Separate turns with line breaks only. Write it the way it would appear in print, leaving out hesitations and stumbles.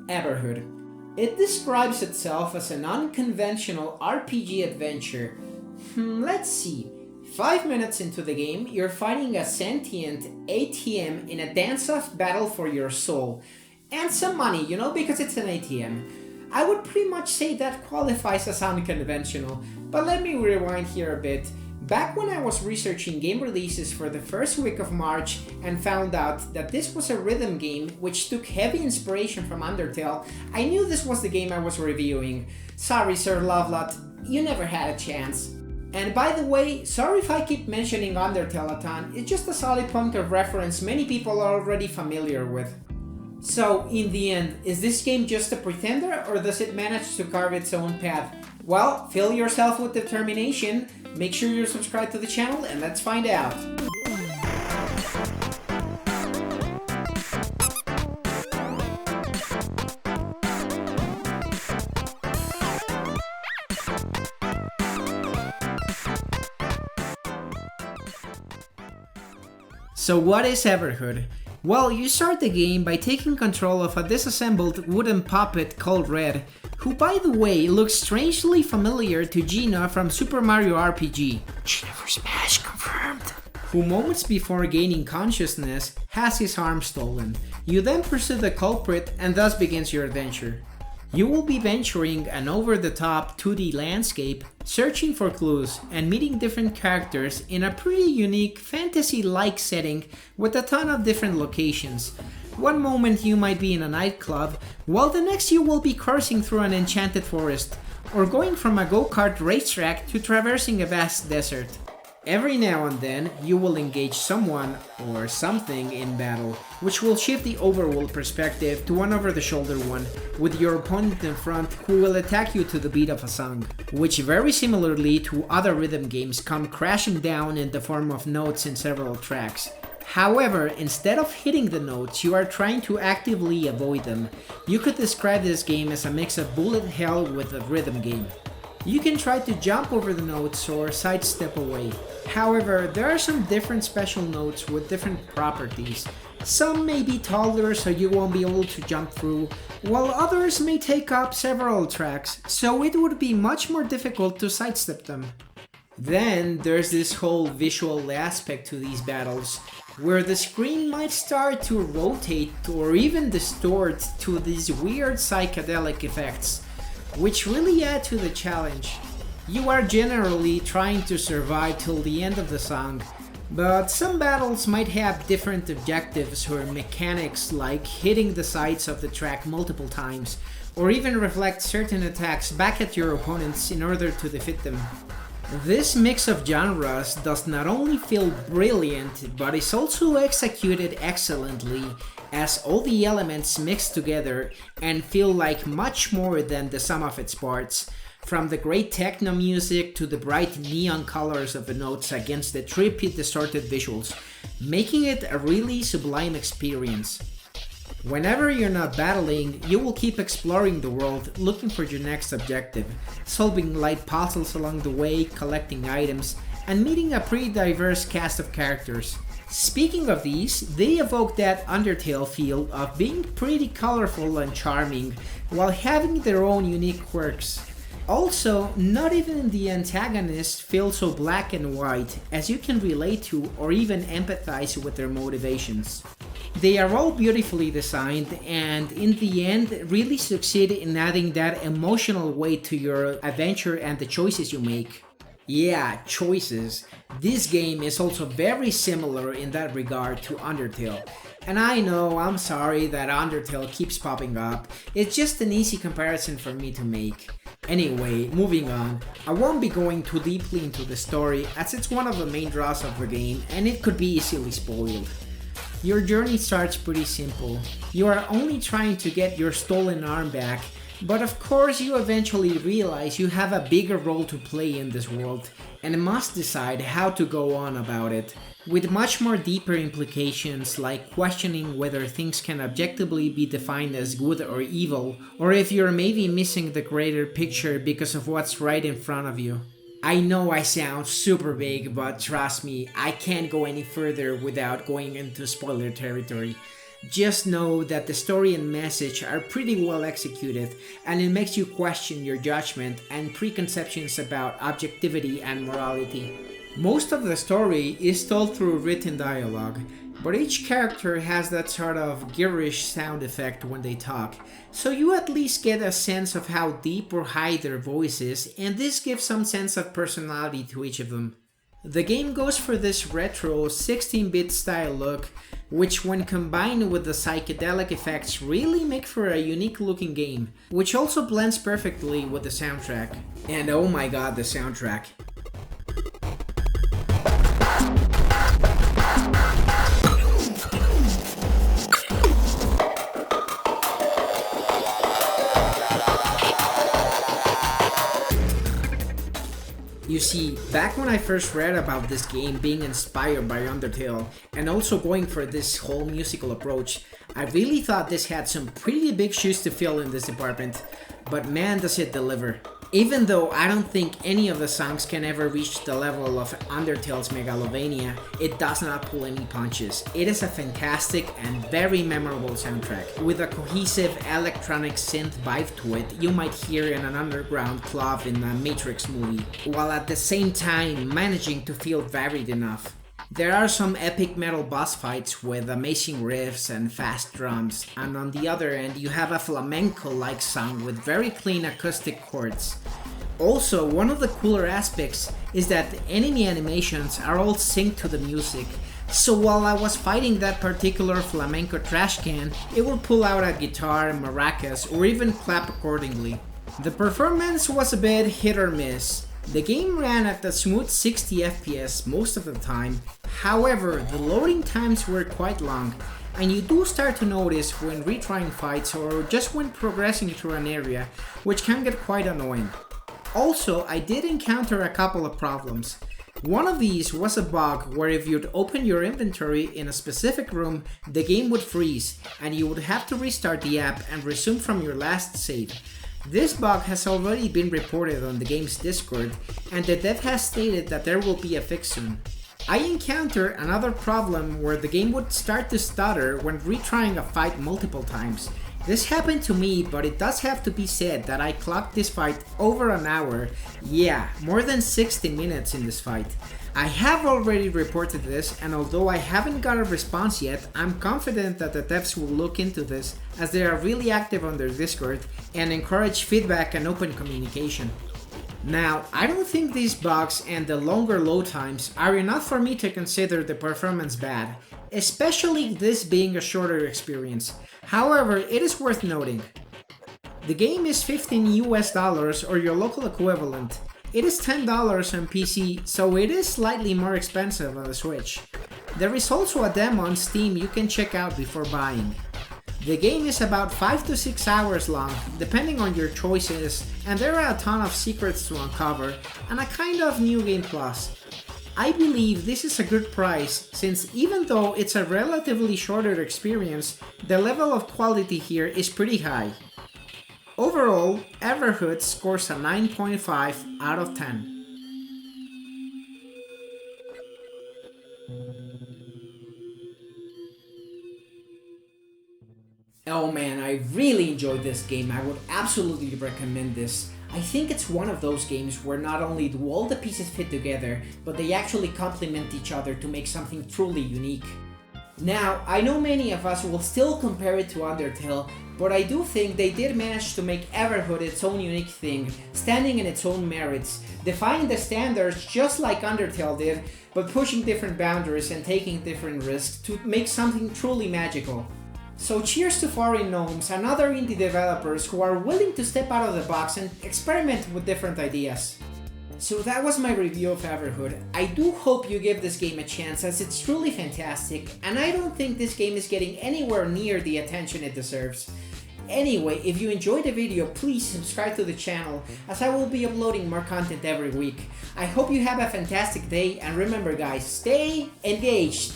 Everhood. It describes itself as an unconventional RPG adventure. Let's see. 5 minutes into the game, you're fighting a sentient ATM in a dance-off battle for your soul. And some money, because it's an ATM. I would pretty much say that qualifies as unconventional, but let me rewind here a bit. Back when I was researching game releases for the first week of March and found out that this was a rhythm game which took heavy inspiration from Undertale, I knew this was the game I was reviewing. Sorry, Sir Lovelot, you never had a chance. And by the way, sorry if I keep mentioning Undertale a ton, it's just a solid point of reference many people are already familiar with. So, in the end, is this game just a pretender or does it manage to carve its own path? Well, fill yourself with determination, make sure you're subscribed to the channel and let's find out. So what is Everhood? Well, you start the game by taking control of a disassembled wooden puppet called Red, who by the way looks strangely familiar to Gina from Super Mario RPG. Gina for Smash confirmed. Who moments before gaining consciousness has his arm stolen. You then pursue the culprit and thus begins your adventure. You will be venturing an over-the-top 2D landscape, searching for clues, and meeting different characters in a pretty unique fantasy-like setting with a ton of different locations. One moment you might be in a nightclub, while the next you will be coursing through an enchanted forest, or going from a go-kart racetrack to traversing a vast desert. Every now and then, you will engage someone or something in battle, which will shift the overall perspective to an over-the-shoulder one, with your opponent in front who will attack you to the beat of a song, which very similarly to other rhythm games come crashing down in the form of notes in several tracks. However, instead of hitting the notes, you are trying to actively avoid them. You could describe this game as a mix of bullet hell with a rhythm game. You can try to jump over the notes or sidestep away. However, there are some different special notes with different properties. Some may be taller so you won't be able to jump through, while others may take up several tracks, so it would be much more difficult to sidestep them. Then there's this whole visual aspect to these battles, where the screen might start to rotate or even distort to these weird psychedelic effects, which really add to the challenge. You are generally trying to survive till the end of the song, but some battles might have different objectives or mechanics like hitting the sides of the track multiple times, or even reflect certain attacks back at your opponents in order to defeat them. This mix of genres does not only feel brilliant, but is also executed excellently, as all the elements mix together and feel like much more than the sum of its parts, from the great techno music to the bright neon colors of the notes against the trippy distorted visuals, making it a really sublime experience. Whenever you're not battling, you will keep exploring the world, looking for your next objective, solving light puzzles along the way, collecting items, and meeting a pretty diverse cast of characters. Speaking of these, they evoke that Undertale feel of being pretty colorful and charming, while having their own unique quirks. Also, not even the antagonists feel so black and white, as you can relate to or even empathize with their motivations. They are all beautifully designed and in the end really succeed in adding that emotional weight to your adventure and the choices you make. Yeah, choices. This game is also very similar in that regard to Undertale. And I know, I'm sorry that Undertale keeps popping up, it's just an easy comparison for me to make. Anyway, moving on, I won't be going too deeply into the story as it's one of the main draws of the game and it could be easily spoiled. Your journey starts pretty simple. You are only trying to get your stolen arm back, but of course you eventually realize you have a bigger role to play in this world and must decide how to go on about it, with much more deeper implications like questioning whether things can objectively be defined as good or evil, or if you're maybe missing the greater picture because of what's right in front of you. I know I sound super vague, but trust me, I can't go any further without going into spoiler territory. Just know that the story and message are pretty well executed, and it makes you question your judgment and preconceptions about objectivity and morality. Most of the story is told through written dialogue, but each character has that sort of garish sound effect when they talk, so you at least get a sense of how deep or high their voice is, and this gives some sense of personality to each of them. The game goes for this retro 16-bit style look, which when combined with the psychedelic effects really make for a unique looking game, which also blends perfectly with the soundtrack. And oh my god, the soundtrack. You see, back when I first read about this game being inspired by Undertale and also going for this whole musical approach, I really thought this had some pretty big shoes to fill in this department, but man does it deliver. Even though I don't think any of the songs can ever reach the level of Undertale's Megalovania, it does not pull any punches. It is a fantastic and very memorable soundtrack, with a cohesive electronic synth vibe to it you might hear in an underground club in a Matrix movie, while at the same time managing to feel varied enough. There are some epic metal boss fights with amazing riffs and fast drums, and on the other end you have a flamenco-like song with very clean acoustic chords. Also, one of the cooler aspects is that the enemy animations are all synced to the music, so while I was fighting that particular flamenco trash can, it would pull out a guitar, maracas, or even clap accordingly. The performance was a bit hit or miss. The game ran at a smooth 60 FPS most of the time, however the loading times were quite long, and you do start to notice when retrying fights or just when progressing through an area, which can get quite annoying. Also, I did encounter a couple of problems. One of these was a bug where if you'd open your inventory in a specific room, the game would freeze, and you would have to restart the app and resume from your last save. This bug has already been reported on the game's Discord, and the dev has stated that there will be a fix soon. I encountered another problem where the game would start to stutter when retrying a fight multiple times. This happened to me, but it does have to be said that I clocked this fight over an hour, yeah, more than 60 minutes in this fight. I have already reported this, and although I haven't got a response yet, I'm confident that the devs will look into this as they are really active on their Discord and encourage feedback and open communication. Now, I don't think these bugs and the longer load times are enough for me to consider the performance bad, especially this being a shorter experience. However, it is worth noting. The game is $15 or your local equivalent. It is $10 on PC, so it is slightly more expensive on the Switch. There is also a demo on Steam you can check out before buying. The game is about 5 to 6 hours long, depending on your choices, and there are a ton of secrets to uncover, and a kind of new game plus. I believe this is a good price, since even though it's a relatively shorter experience, the level of quality here is pretty high. Overall, Everhood scores a 9.5 out of 10. Oh man, I really enjoyed this game. I would absolutely recommend this. I think it's one of those games where not only do all the pieces fit together, but they actually complement each other to make something truly unique. Now, I know many of us will still compare it to Undertale, but I do think they did manage to make Everhood its own unique thing, standing in its own merits, defying the standards just like Undertale did, but pushing different boundaries and taking different risks to make something truly magical. So cheers to Foreign Gnomes and other indie developers who are willing to step out of the box and experiment with different ideas. So that was my review of Everhood. I do hope you give this game a chance as it's truly fantastic, and I don't think this game is getting anywhere near the attention it deserves. Anyway, if you enjoyed the video, please subscribe to the channel as I will be uploading more content every week. I hope you have a fantastic day, and remember guys, stay engaged!